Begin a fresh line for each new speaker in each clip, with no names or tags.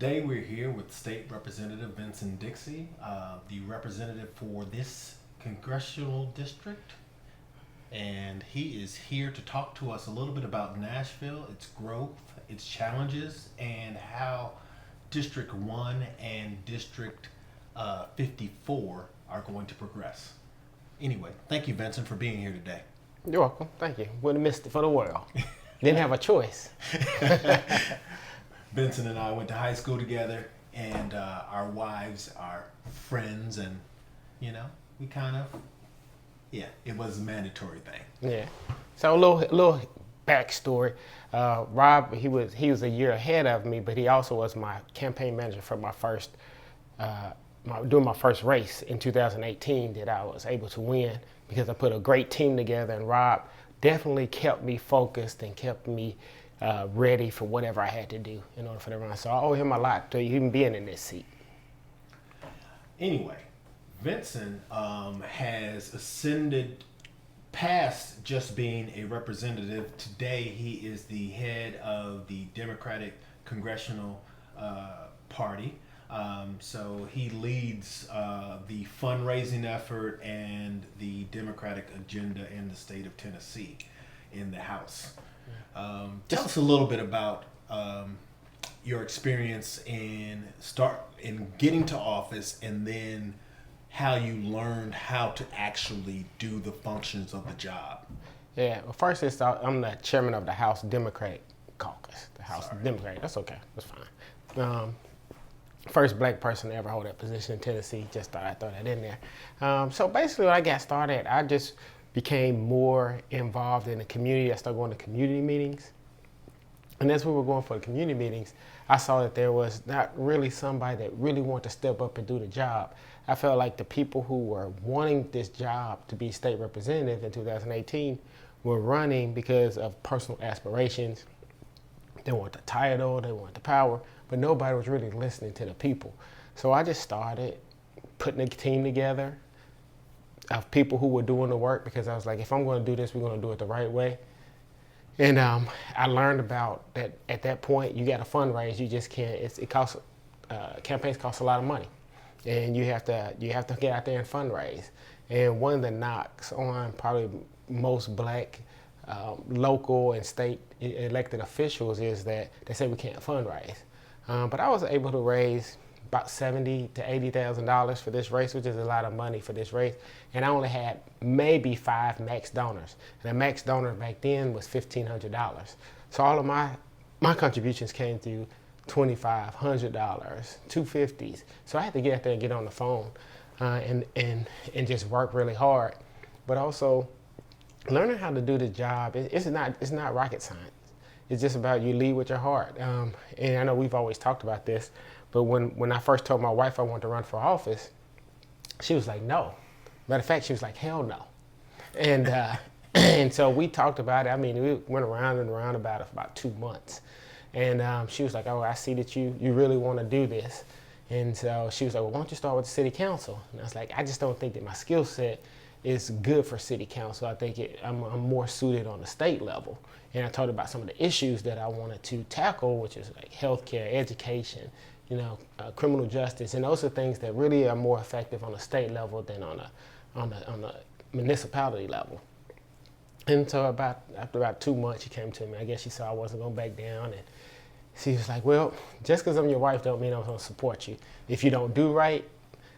Today we're here with State Representative Vincent Dixie, the representative for this congressional district. And he is here to talk to us a little bit about Nashville, its growth, its challenges, and how District 1 and District 54 are going to progress. Anyway, thank you, Vincent, for being here today.
You're welcome. Thank you. Wouldn't have missed it for the world. Didn't have a choice.
Vincent and I went to high school together, and our wives are friends, and we kind of, it was a mandatory thing.
Yeah. So a little backstory. Rob, he was a year ahead of me, but he also was my campaign manager for my first during my first race in 2018 that I was able to win because I put a great team together, and Rob definitely kept me focused and kept me ready for whatever I had to do in order for the run. So I owe him a lot to even being in this seat.
Anyway, Vincent has ascended past just being a representative. Today he is the head of the Democratic Congressional Party. So he leads the fundraising effort and the Democratic agenda in the state of Tennessee in the House. Tell us a little bit about your experience in getting to office, and then how you learned how to actually do the functions of the job.
Yeah, well, first I'm the chairman of the House Democratic Caucus. The House Democratic, that's okay, that's fine. First black person to ever hold that position in Tennessee, just thought I'd throw that in there. So basically when I got started, I just became more involved in the community. I started going to community meetings. And as we were going for the community meetings, I saw that there was not really somebody that really wanted to step up and do the job. I felt like the people who were wanting this job to be state representative in 2018 were running because of personal aspirations. They want the title, they want the power, but nobody was really listening to the people. So I just started putting a team together of people who were doing the work, because I was like, if I'm going to do this, we're going to do it the right way. And I learned about that at that point, you got to fundraise. You just can't. It costs. Campaigns cost a lot of money, and you have to get out there and fundraise. And one of the knocks on probably most black local and state elected officials is that they say we can't fundraise. But I was able to raise about $70,000 to $80,000 for this race, which is a lot of money for this race. And I only had maybe 5 max donors. And a max donor back then was $1,500. So all of my contributions came through $2,500, $250s. So I had to get out there and get on the phone and just work really hard. But also learning how to do the job, it's not rocket science. It's just about you lead with your heart. And I know we've always talked about this, but when I first told my wife I wanted to run for office, she was like, no. Matter of fact, she was like, hell no. And and so we talked about it. I mean, we went around and around about it for about 2 months. And she was like, oh, I see that you really want to do this. And so she was like, well, why don't you start with the city council? And I was like, I just don't think that my skill set is good for city council. I think I'm more suited on the state level. And I told her about some of the issues that I wanted to tackle, which is like healthcare, education, criminal justice, and those are things that really are more effective on a state level than on a municipality level. And so after about 2 months, she came to me. I guess she saw I wasn't going to back down, and she was like, well, just because I'm your wife don't mean I'm going to support you. If you don't do right,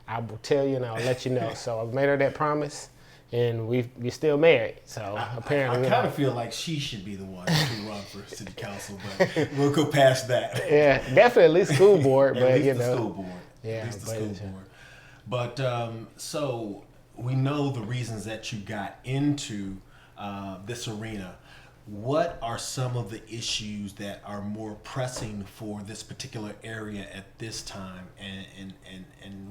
I will tell you and I'll let you know. So I made her that promise, and we're still married. So apparently,
I kind of feel like she should be the one to run for city council, but we'll go past that.
Yeah, definitely at least school board, but
the school board.
Yeah,
at least the school board. But so we know the reasons that you got into this arena. What are some of the issues that are more pressing for this particular area at this time, and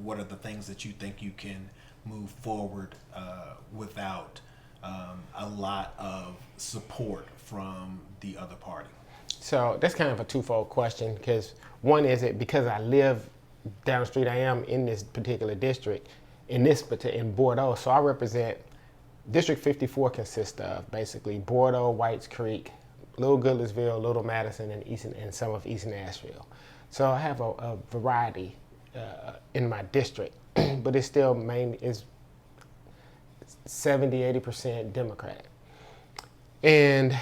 what are the things that you think you can move forward without a lot of support from the other party?
So that's kind of a twofold question, because one is it because I live down the street, I am in this particular district, in Bordeaux, so I represent District 54 consists of basically Bordeaux, Whites Creek, Little Goodlettsville, Little Madison, and some of East Nashville. So I have a variety in my district, but it's still mainly is 70-80% Democrat. And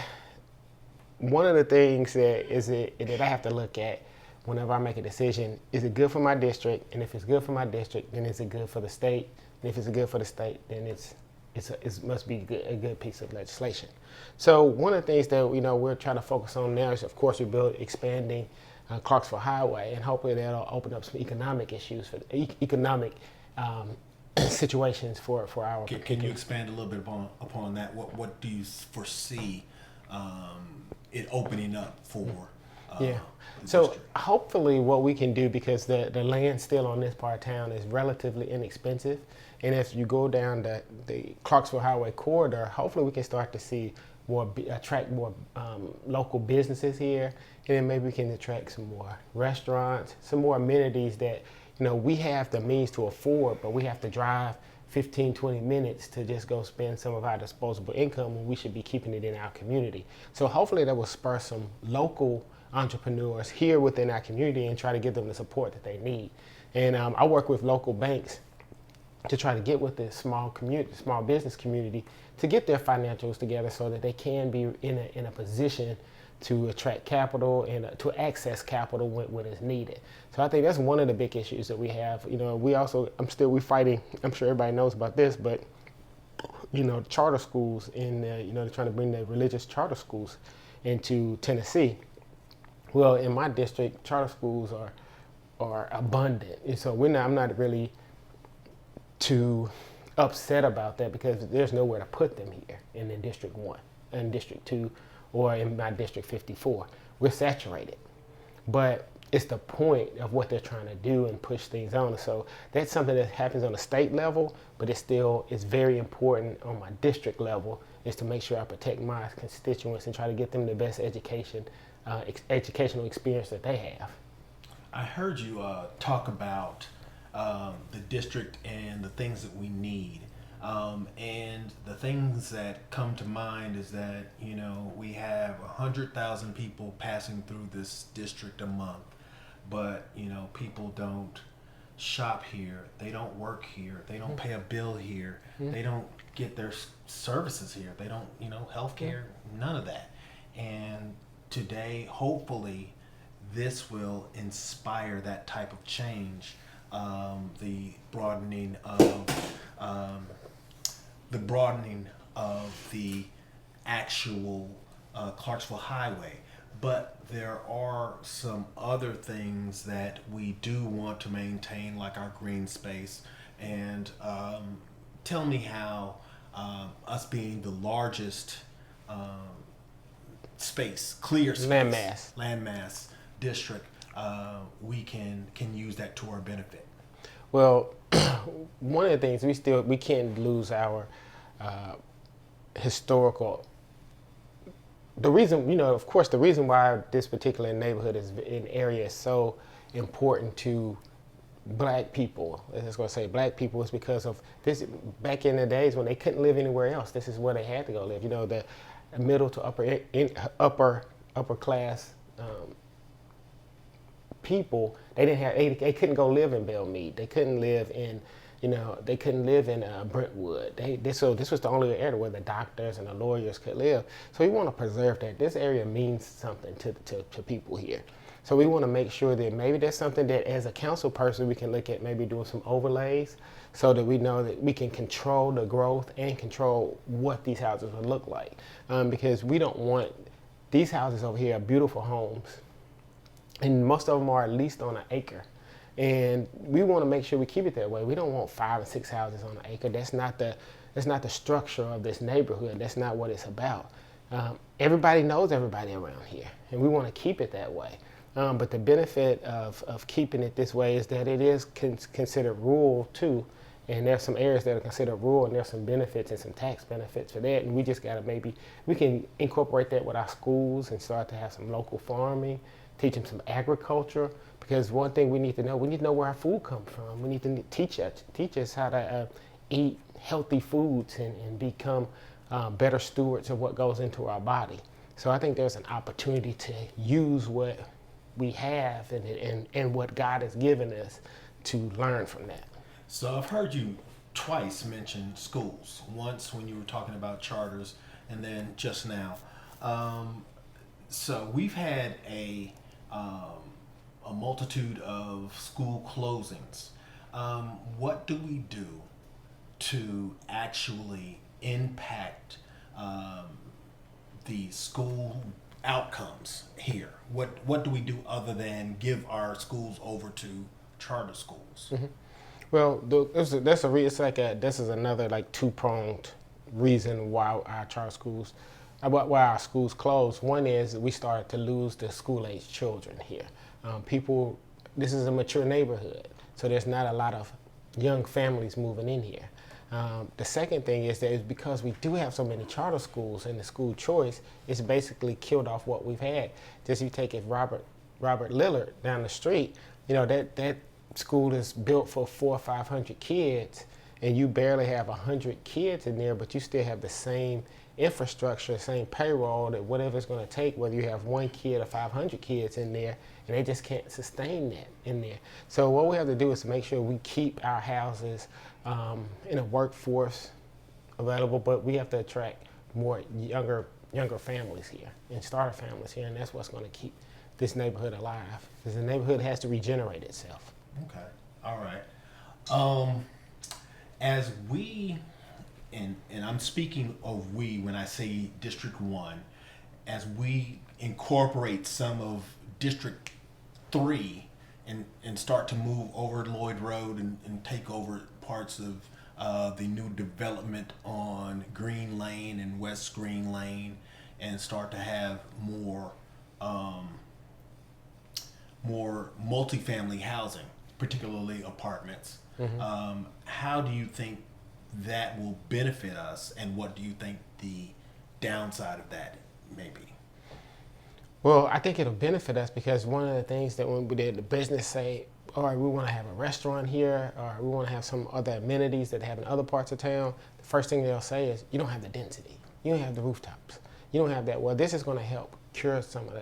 one of the things that I have to look at whenever I make a decision, is it good for my district? And if it's good for my district, then is it good for the state? And if it's good for the state, then it must be a good piece of legislation. So one of the things that we're trying to focus on now is, of course, expanding Clarksville Highway, and hopefully that'll open up some economic issues for economic situations for our.
Can you expand a little bit upon that? What do you foresee it opening up for?
Yeah. So hopefully what we can do, because the land still on this part of town is relatively inexpensive, and if you go down the Clarksville Highway corridor, hopefully we can start to see attract more local businesses here, and then maybe we can attract some more restaurants, some more amenities that we have the means to afford, but we have to drive 15-20 minutes to just go spend some of our disposable income when we should be keeping it in our community. So hopefully that will spur some local entrepreneurs here within our community and try to give them the support that they need. And I work with local banks to try to get with the small business community to get their financials together so that they can be in a position to attract capital and to access capital when it's needed. So I think that's one of the big issues that we have. We're fighting, I'm sure everybody knows about this, but charter schools they're trying to bring the religious charter schools into Tennessee. Well, in my district, charter schools are abundant, and so I'm not really too upset about that, because there's nowhere to put them here in District 1, in District 2, or in my District 54. We're saturated. But it's the point of what they're trying to do and push things on. So that's something that happens on a state level, but it's very important on my district level, is to make sure I protect my constituents and try to get them the best educational experience that they have.
I heard you talk about the district and the things that we need. And the things that come to mind is that, we have 100,000 people passing through this district a month, but, people don't shop here, they don't work here, they don't pay a bill here, they don't get their services here, they don't, healthcare, none of that. And today, hopefully, this will inspire that type of change. The broadening of the actual Clarksville Highway. But there are some other things that we do want to maintain, like our green space. And tell me how us being the largest clear space, landmass district, we can use that to our benefit.
Well, one of the things we can't lose our historical. The reason, of course, the reason why this particular neighborhood area is so important to Black people, is because of this. Back in the days when they couldn't live anywhere else, this is where they had to go live. The middle to upper class people, they couldn't go live in Belmead. They couldn't live in Brentwood. So this was the only area where the doctors and the lawyers could live. So we want to preserve that. This area means something to people here. So we want to make sure that maybe there's something that, as a council person, we can look at maybe doing some overlays so that we know that we can control the growth and control what these houses will look like. Because we don't want, these houses over here are beautiful homes, and most of them are at least on an acre. And we want to make sure we keep it that way. We don't want 5 or 6 houses on an acre. That's not the structure of this neighborhood. That's not what it's about. Everybody knows everybody around here, and we want to keep it that way. But the benefit of keeping it this way is that it is considered rural too, and there's some areas that are considered rural, and there's some benefits and some tax benefits for that. And we just gotta we can incorporate that with our schools and start to have some local farming, teach them some agriculture. Because one thing we need to know where our food comes from. We need to teach us how to eat healthy foods and become better stewards of what goes into our body. So I think there's an opportunity to use what we have and what God has given us to learn from that.
So I've heard you twice mention schools. Once when you were talking about charters, and then just now. So we've had a multitude of school closings. What do we do to actually impact the school outcomes here? What do we do other than give our schools over to charter schools?
Mm-hmm. Well, this is another like two-pronged reason why our charter schools, why our schools closed. One is we started to lose the school-age children here. This is a mature neighborhood, so there's not a lot of young families moving in here. The second thing is that it's because we do have so many charter schools and the school choice, it's basically killed off what we've had. Just you take it, Robert Lillard down the street, that school is built for 400 or 500 kids, and you barely have 100 kids in there, but you still have the same infrastructure, same payroll, that whatever it's going to take, whether you have 1 kid or 500 kids in there, and they just can't sustain that in there. So what we have to do is to make sure we keep our houses in a workforce available, but we have to attract more younger families here and starter families here, and that's what's going to keep this neighborhood alive, because the neighborhood has to regenerate itself.
Okay, all right. As we, and I'm speaking of we when I say District 1, as we incorporate some of District 3 and start to move over Lloyd Road and take over parts of the new development on Green Lane and West Green Lane, and start to have more multifamily housing, particularly apartments. Mm-hmm. How do you think that will benefit us, and what do you think the downside of that may be?
Well, I think it'll benefit us because one of the things that when we did the business say, all right, we want to have a restaurant here, or we want to have some other amenities that they have in other parts of town, the first thing they'll say is, you don't have the density. You don't have the rooftops. You don't have that. Well, this is going to help cure some of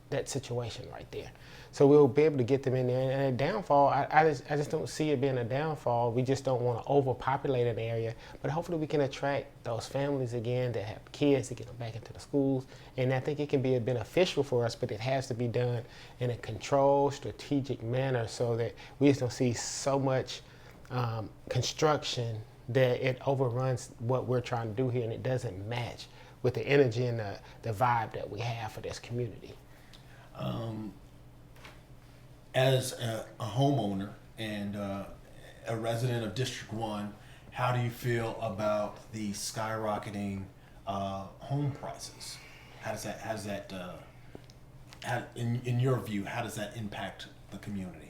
that situation right there. So we'll be able to get them in there. And a downfall, I just don't see it being a downfall. We just don't want to overpopulate an area. But hopefully we can attract those families again that have kids to get them back into the schools. And I think it can be beneficial for us, but it has to be done in a controlled, strategic manner so that we just don't see so much construction that it overruns what we're trying to do here, and it doesn't match with the energy and the vibe that we have for this community.
As a homeowner and a resident of District 1, how do you feel about the skyrocketing home prices? In your view, how does that impact the community?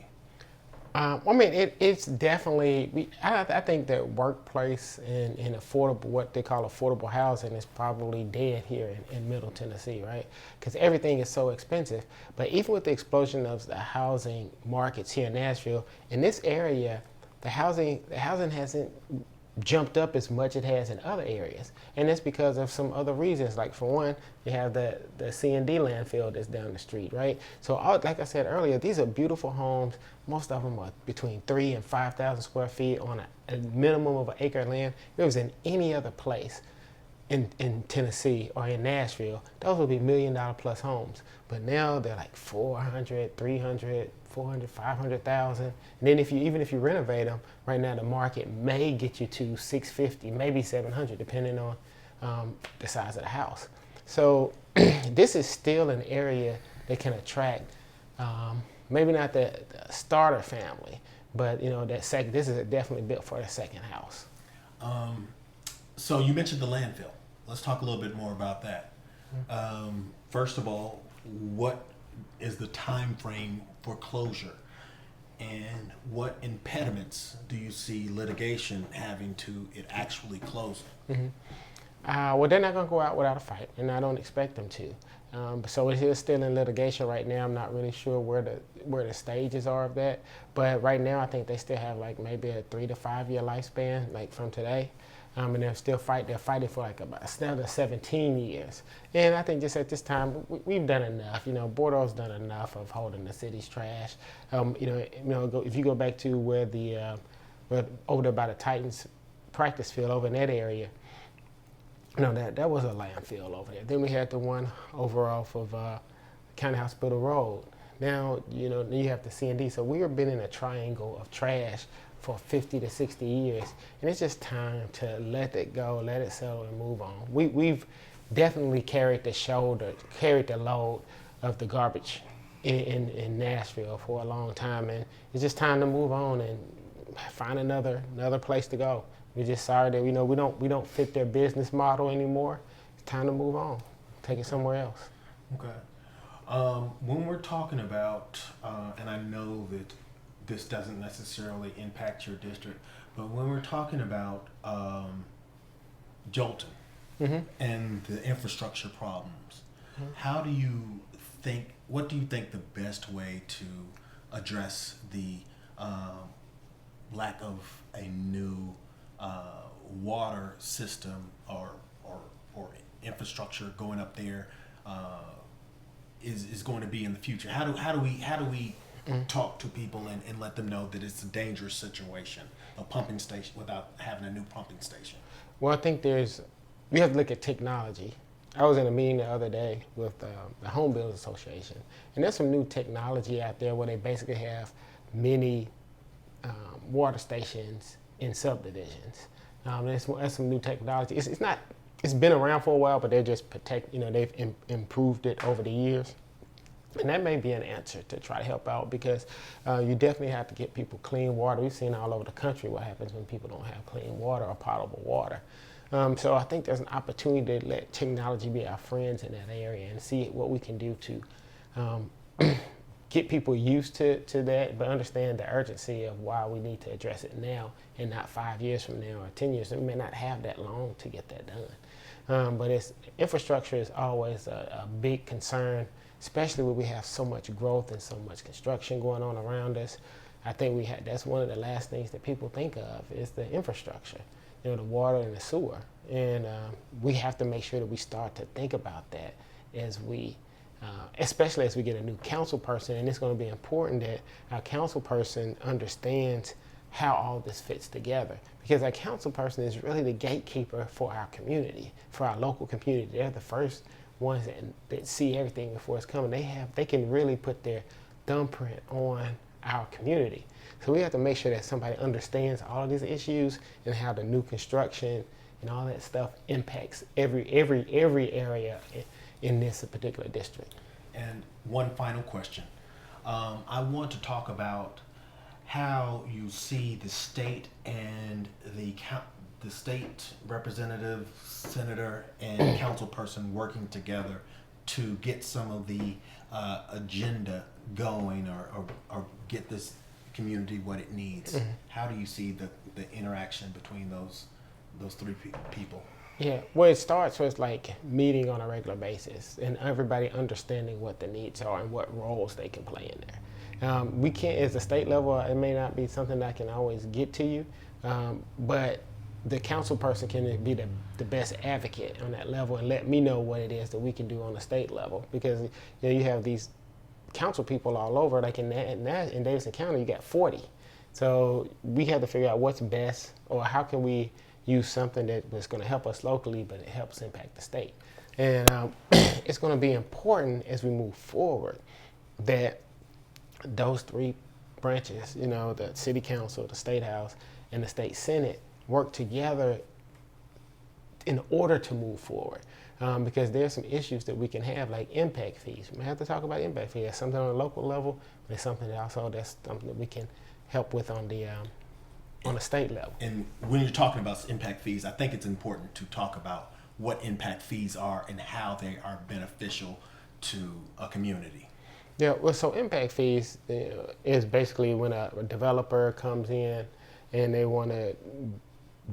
It's definitely, I think that workplace and affordable, what they call affordable housing, is probably dead here in Middle Tennessee, right? Because everything is so expensive. But even with the explosion of the housing markets here in Nashville, in this area, the housing hasn't jumped up as much as it has in other areas. And that's because of some other reasons. Like for one, you have the C&D landfill that's down the street, right? So like I said earlier, these are beautiful homes. Most of them are between 3,000 and 5,000 square feet on a minimum of an acre of land. If it was in any other place in Tennessee or in Nashville, those would be $1 million plus homes. But now they're like 400, 300, 400, 500,000. And then if you renovate them, right now the market may get you to 650, maybe 700, depending on the size of the house. So this is still an area that can attract maybe not the starter family, but this is definitely built for the second house.
So you mentioned the landfill. Let's talk a little bit more about that. First of all, what is the time frame for closure, and what impediments do you see litigation having to it actually closing?
Mm-hmm. Well, they're not going to go out without a fight, and I don't expect them to. So it is still in litigation right now. I'm not really sure where the stages are of that, but right now I think they still have like maybe a 3 to 5 year lifespan, like from today. And they're still they're fighting for like about another 17 years. And I think just at this time, we've done enough. Bordeaux's done enough of holding the city's trash. If you go back to where over there by the Titans practice field over in that area, that was a landfill over there. Then we had the one over off of County Hospital Road. Now, you have the C&D. So we have been in a triangle of trash for 50 to 60 years. And it's just time to let it go, let it settle and move on. We've definitely carried the load of the garbage in Nashville for a long time. And it's just time to move on and find another place to go. We're just sorry that we don't fit their business model anymore. It's time to move on, take it somewhere else.
Okay. When we're talking about, and I know that this doesn't necessarily impact your district, but when we're talking about Jolton and the infrastructure problems, what do you think the best way to address the lack of a new water system or infrastructure going up there is going to be in the future? How do we talk to people and let them know that it's a dangerous situation, a pumping station without having a new pumping station?
Well, I think we have to look at technology. I was in a meeting the other day with the Home Builders Association, and there's some new technology out there where they basically have mini water stations in subdivisions. That's some new technology. It's been around for a while, but they're just they've improved it over the years. And that may be an answer to try to help out, because you definitely have to get people clean water. We've seen all over the country what happens when people don't have clean water or potable water. So I think there's an opportunity to let technology be our friends in that area and see what we can do to get people used to that, but understand the urgency of why we need to address it now and not 5 years from now or 10 years. We may not have that long to get that done. But infrastructure is always a big concern, especially when we have so much growth and so much construction going on around us. I think that's one of the last things that people think of is the infrastructure, the water and the sewer. And we have to make sure that we start to think about that especially as we get a new council person. And it's going to be important that our council person understands how all this fits together, because our council person is really the gatekeeper for our community, for our local community. They're the first ones that see everything before it's coming. They can really put their thumbprint on our community. So we have to make sure that somebody understands all of these issues and how the new construction and all that stuff impacts every area in this particular district.
And one final question. I want to talk about how you see the state and the state representative, senator, and council person working together to get some of the agenda going or get this community what it needs. Mm-hmm. How do you see the interaction between those three people?
Yeah, well, it starts with like meeting on a regular basis and everybody understanding what the needs are and what roles they can play in there. We can't, as a state level, it may not be something that I can always get to you, but the council person can be the best advocate on that level and let me know what it is that we can do on the state level, because you have these council people all over. Like in Davidson County, you got 40. So we have to figure out what's best, or how can we use something that's going to help us locally, but it helps impact the state. And it's going to be important as we move forward that those three branches, the city council, the state house, and the state senate work together in order to move forward. Because there's some issues that we can have, like impact fees. We have to talk about impact fees. That's something on a local level, but it's something that's something that we can help with on the state level.
And when you're talking about impact fees, I think it's important to talk about what impact fees are and how they are beneficial to a community.
Yeah, well, so impact fees is basically when a developer comes in and they want to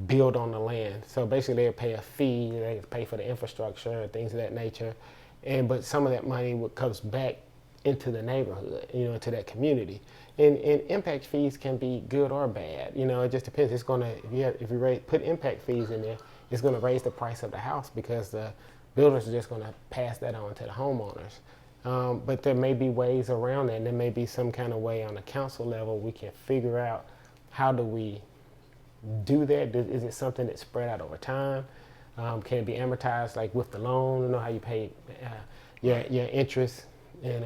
build on the land. So basically they pay a fee, they pay for the infrastructure and things of that nature. But some of that money comes back into the neighborhood, into that community. And impact fees can be good or bad. It just depends. It's gonna if you put impact fees in there, it's gonna raise the price of the house because the builders are just gonna pass that on to the homeowners. But there may be ways around that, and there may be some kind of way on the council level we can figure out how do we do that. Is it something that's spread out over time? Can it be amortized like with the loan? How you pay your interest and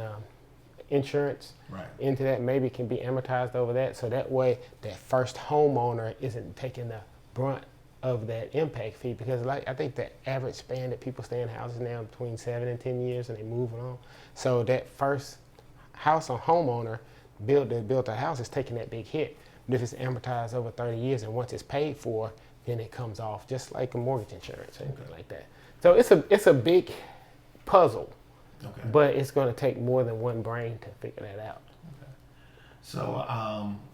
insurance into that, maybe can be amortized over that, so that way that first homeowner isn't taking the brunt of that impact fee, because I think the average span that people stay in houses now between 7 and 10 years and they moving on. So that first house on homeowner built the house is taking that big hit. But if it's amortized over 30 years and once it's paid for, then it comes off just like a mortgage insurance or anything like that. So it's a big puzzle. Okay. But it's going to take more than one brain to figure that out. Okay.
So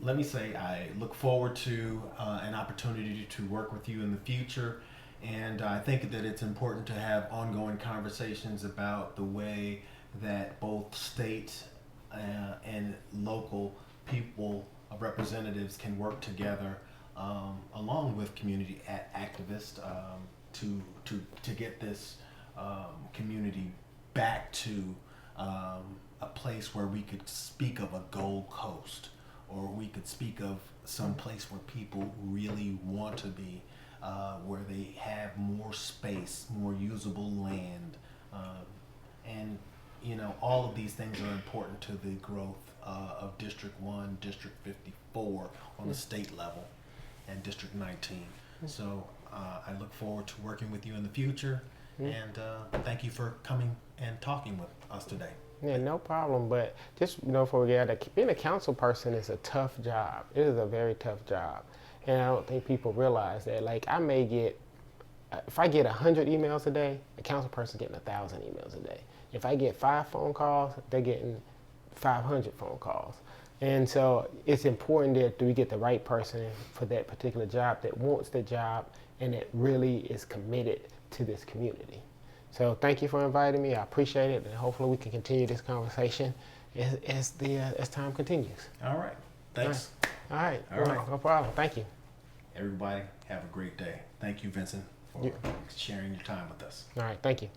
let me say I look forward to an opportunity to work with you in the future. And I think that it's important to have ongoing conversations about the way that both state and local people, representatives, can work together along with community activists to get this community back to a place where we could speak of a Gold Coast, or we could speak of some place where people really want to be, where they have more space, more usable land, and all of these things are important to the growth of District 1, District 54 on the state level, and District 19. So I look forward to working with you in the future. And thank you for coming and talking with us today.
Yeah, no problem. But just before we get out, being a council person is a tough job. It is a very tough job, and I don't think people realize that. Like, I may get, if I get 100 emails a day, a council person getting 1,000 emails a day. If I get 5 phone calls, they're getting 500 phone calls. And so it's important that we get the right person for that particular job, that wants the job and that really is committed to this community. So thank you for inviting me. I appreciate it, and hopefully we can continue this conversation as time continues.
All right. Thanks.
All right. No problem. Thank you.
Everybody, have a great day. Thank you, Vincent, for sharing your time with us.
All right. Thank you.